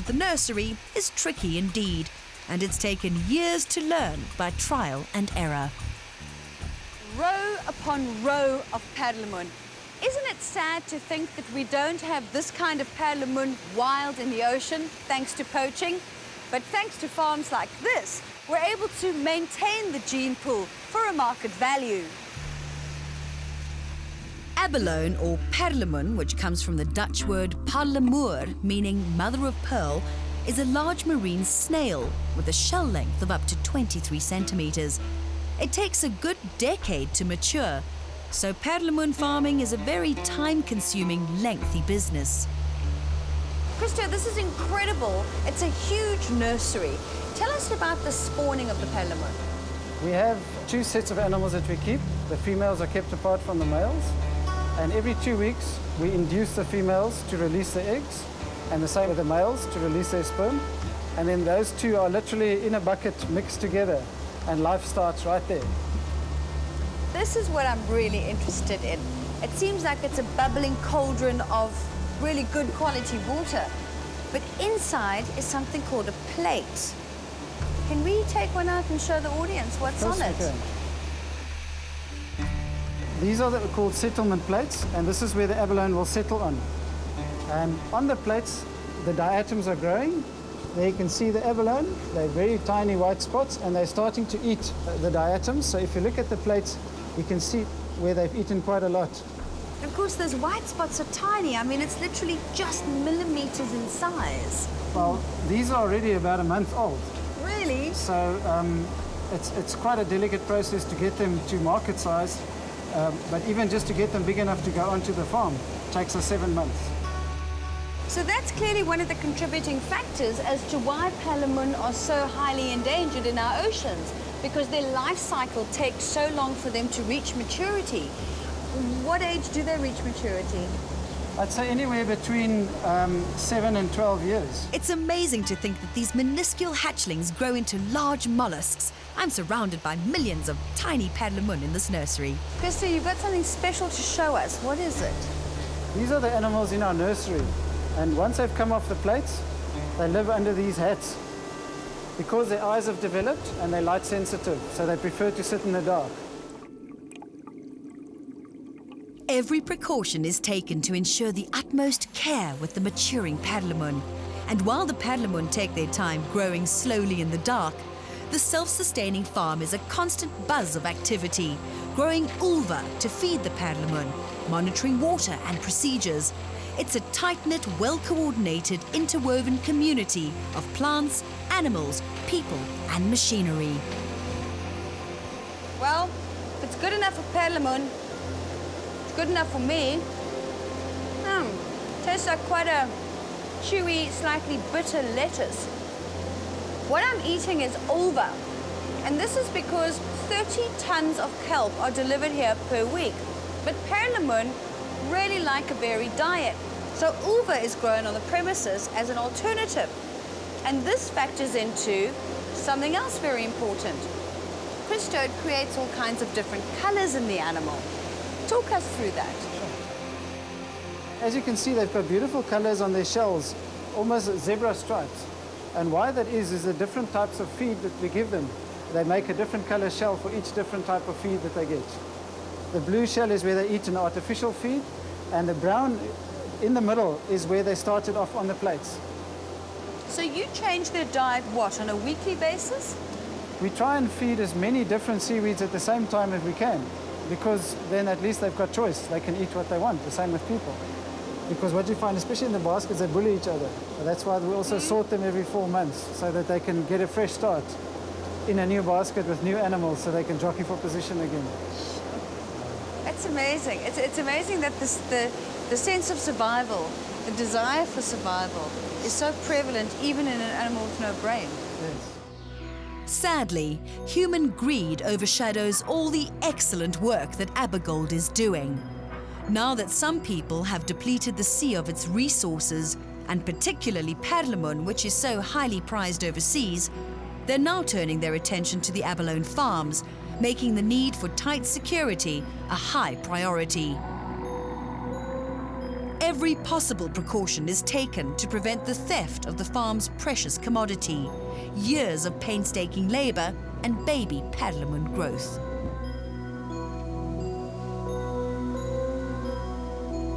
the nursery is tricky indeed, and it's taken years to learn by trial and error. Row upon row of perlemoen. Isn't it sad to think that we don't have this kind of perlemoen wild in the ocean, thanks to poaching? But thanks to farms like this, we're able to maintain the gene pool for a market value. Abalone, or perlemoen, which comes from the Dutch word parlemoer, meaning mother of pearl, is a large marine snail with a shell length of up to 23 centimeters. It takes a good decade to mature, so perlemoen farming is a very time-consuming, lengthy business. Christo, this is incredible. It's a huge nursery. Tell us about the spawning of the perlemoen. We have 2 sets of animals that we keep. The females are kept apart from the males. And every 2 weeks, we induce the females to release the eggs, and the same with the males to release their sperm. And then those two are literally in a bucket mixed together, and life starts right there. This is what I'm really interested in. It seems like it's a bubbling cauldron of really good quality water. But inside is something called a plate. Can we take one out and show the audience what's on it? These are called settlement plates, and this is where the abalone will settle on. And on the plates, the diatoms are growing. There you can see the abalone. They're very tiny white spots, and they're starting to eat the diatoms. So if you look at the plates, you can see where they've eaten quite a lot. Of course, those white spots are tiny. I mean, it's literally just millimeters in size. Well, these are already about a month old. Really? So it's quite a delicate process to get them to market size. But even just to get them big enough to go onto the farm takes us 7 months. So that's clearly one of the contributing factors as to why perlemoen are so highly endangered in our oceans, because their life cycle takes so long for them to reach maturity. What age do they reach maturity? I'd say anywhere between 7 and 12 years. It's amazing to think that these minuscule hatchlings grow into large mollusks. I'm surrounded by millions of tiny perlemoen in this nursery. Christo, you've got something special to show us. What is it? These are the animals in our nursery. And once they've come off the plates, they live under these hats. Because their eyes have developed and they're light sensitive, so they prefer to sit in the dark. Every precaution is taken to ensure the utmost care with the maturing perlemoen. And while the perlemoen take their time growing slowly in the dark, the self-sustaining farm is a constant buzz of activity, growing ulva to feed the perlemoen, monitoring water and procedures. It's a tight-knit, well-coordinated, interwoven community of plants, animals, people and machinery. Well, if it's good enough for perlemoen, it's good enough for me. Tastes like quite a chewy, slightly bitter lettuce. What I'm eating is ulva, and this is because 30 tons of kelp are delivered here per week. But perlemoen really like a varied diet, so ulva is grown on the premises as an alternative. And this factors into something else very important. Christo, it creates all kinds of different colors in the animal. Talk us through that. As you can see, they've got beautiful colors on their shells, almost zebra stripes. And why that is the different types of feed that we give them. They make a different color shell for each different type of feed that they get. The blue shell is where they eat an artificial feed, and the brown in the middle is where they started off on the plates. So you change their diet, what, on a weekly basis? We try and feed as many different seaweeds at the same time as we can, because then at least they've got choice. They can eat what they want, the same with people. Because what you find, especially in the baskets, they bully each other. That's why we also sort them every 4 months, so that they can get a fresh start in a new basket with new animals, so they can jockey for position again. That's amazing. It's amazing that the sense of survival, the desire for survival, is so prevalent even in an animal with no brain. Yes. Sadly, human greed overshadows all the excellent work that Abergold is doing. Now that some people have depleted the sea of its resources, and particularly perlemoen, which is so highly prized overseas, they're now turning their attention to the abalone farms, making the need for tight security a high priority. Every possible precaution is taken to prevent the theft of the farm's precious commodity, years of painstaking labour and baby paddlemon growth.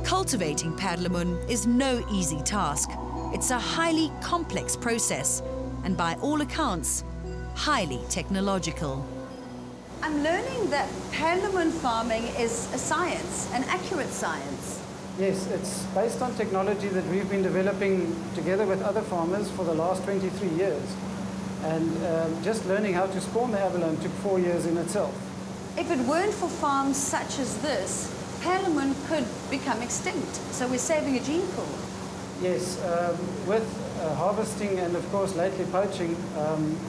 Cultivating paddlemon is no easy task. It's a highly complex process and by all accounts, highly technological. I'm learning that paddlemon farming is a science, an accurate science. Yes, it's based on technology that we've been developing together with other farmers for the last 23 years. And just learning how to spawn the abalone took 4 years in itself. If it weren't for farms such as this, paddlemon could become extinct. So we're saving a gene pool. Yes, with harvesting and of course lately poaching,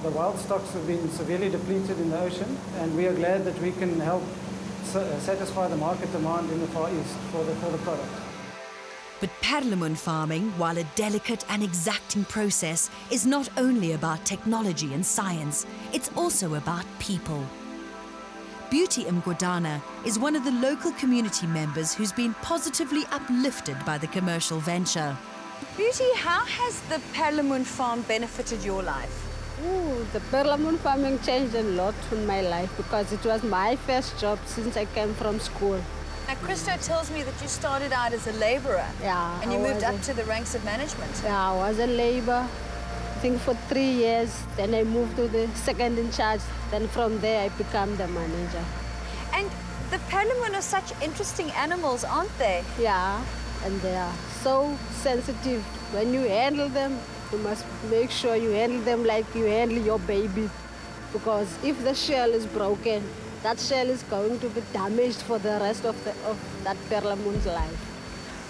the wild stocks have been severely depleted in the ocean, and we are glad that we can help satisfy the market demand in the Far East for the product. But paddlemon farming, while a delicate and exacting process, is not only about technology and science, it's also about people. Beauty Mgodana is one of the local community members who's been positively uplifted by the commercial venture. Beauty, how has the paddlemon farm benefited your life? Ooh, the paddlemon farming changed a lot in my life because it was my first job since I came from school. Now, Christo tells me that you started out as a labourer. Yeah. And you moved up to the ranks of management. Yeah, I was a labourer, I think for 3 years. Then I moved to the second in charge. Then from there I became the manager. And the paddlemon are such interesting animals, aren't they? Yeah, and they are so sensitive. When you handle them, you must make sure you handle them like you handle your baby. Because if the shell is broken, that shell is going to be damaged for the rest of that paddlemon's life.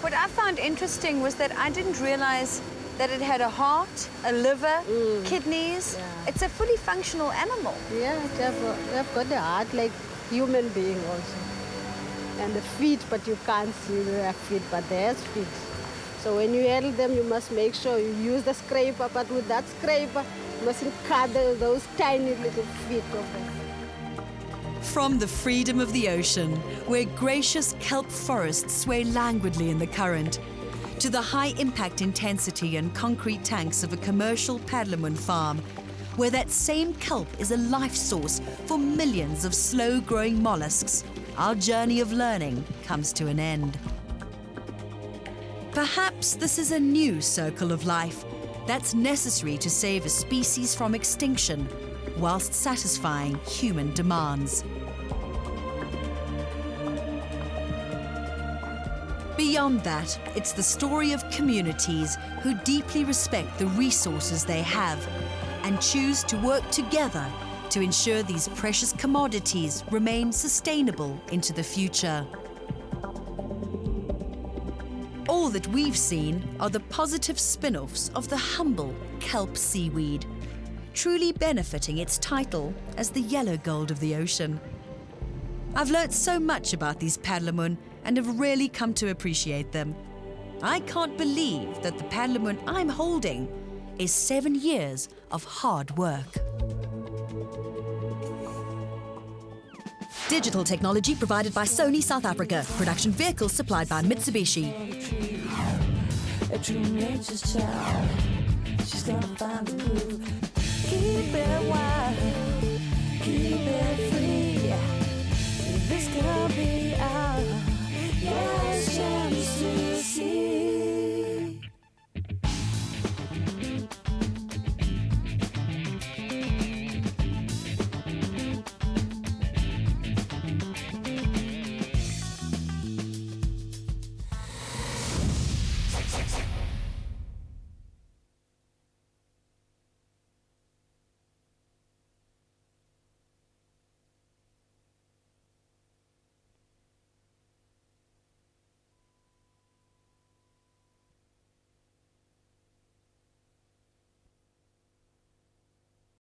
What I found interesting was that I didn't realize that it had a heart, a liver, kidneys. Yeah. It's a fully functional animal. Yeah, they have got the heart like human being also. And the feet, but you can't see their feet, but there's feet. So when you handle them, you must make sure you use the scraper, but with that scraper, you mustn't cut those tiny little feet of them. From the freedom of the ocean, where gracious kelp forests sway languidly in the current, to the high-impact intensity and concrete tanks of a commercial paddlemon farm, where that same kelp is a life source for millions of slow-growing mollusks, our journey of learning comes to an end. Perhaps this is a new circle of life that's necessary to save a species from extinction, whilst satisfying human demands. Beyond that, it's the story of communities who deeply respect the resources they have and choose to work together to ensure these precious commodities remain sustainable into the future. All that we've seen are the positive spin-offs of the humble kelp seaweed, truly benefiting its title as the yellow gold of the ocean. I've learnt so much about these paddlemon and have really come to appreciate them. I can't believe that the paddlemon I'm holding is 7 years of hard work. Digital technology provided by Sony South Africa. Production vehicles supplied by Mitsubishi. A true nature's child. She's gonna find the groove. Keep it wild. Keep it free. This gonna be